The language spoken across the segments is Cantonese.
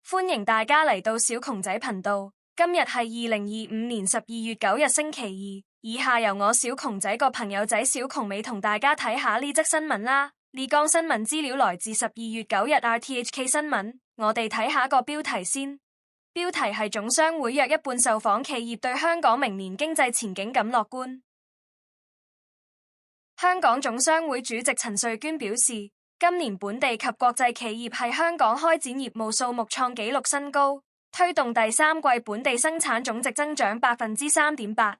歡迎大家嚟到小窮仔頻道。今日係2025年12月9日星期二。以下由我小窮仔個朋友仔小窮美同大家睇下呢則新聞啦。呢綱新聞資料來自12月9日 RTHK 新聞。我哋睇下個標題先。標題係總商會約一半受訪企業對香港明年經濟前景感樂觀。香港總商會主席陳瑞娟表示，今年本地及國際企業喺香港開展業務數目創紀錄新高，推動第三季本地生產總值增長3.8%。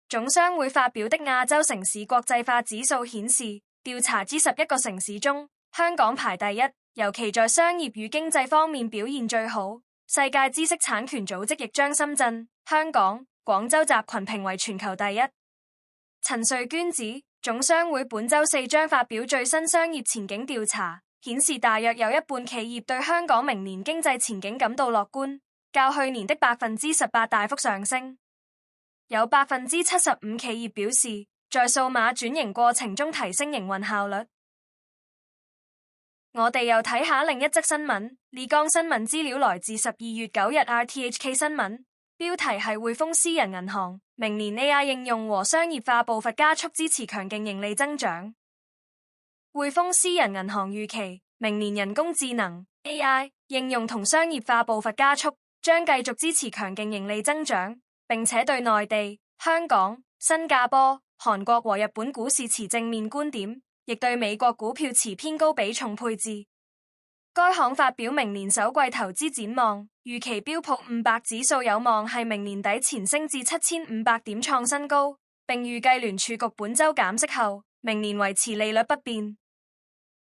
總商會發表的亞洲城市國際化指數顯示，調查之11個城市中，香港排第一，尤其在商業與經濟方面表現最好。世界知識產權組織亦將深圳、香港、廣州集群評為全球第一。陳瑞娟指，總商會本周四將發表最新商業前景調查，顯示大約有一半企業對香港明年經濟前景感到樂觀，較去年的18%大幅上升。有75%企業表示，在數碼轉型過程中提升營運效率。我哋又睇下另一則新聞，呢綱新聞資料來自12月9日 RTHK 新聞，標題係匯豐私人銀行明年 AI 應用和商業化步伐加速，支持強勁盈利增長。匯豐私人銀行預期明年人工智能 AI 應用同商業化步伐加速，將繼續支持強勁盈利增長，並且對內地、香港、新加坡、韓國和日本股市持正面觀點，亦對美國股票持偏高比重配置。該行發表明年首季投資展望，預期標普500指數有望係明年底前升至7500點創新高，並預計聯儲局本周減息後，明年維持利率不變。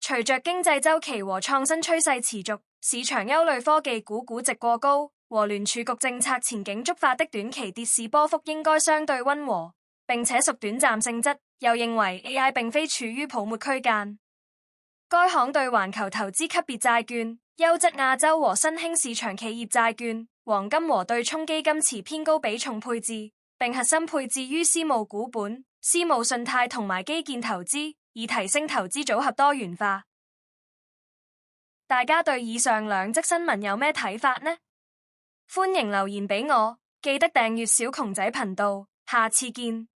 隨着經濟週期和創新趨勢持續，市場憂慮科技股估值過高和聯儲局政策前景觸發的短期跌市波幅應該相對溫和，並且屬短暫性質，又認為 AI 並非處於泡沫區間。該行對環球投資級別債券、優質亞洲和新興市場企業債券、黃金和對沖基金持偏高比重配置，並核心配置於私募股本、私募信貸同埋基建投資，以提升投資組合多元化。大家對以上兩則新聞有咩睇法呢？歡迎留言俾我，記得訂閱小窮仔頻道，下次見。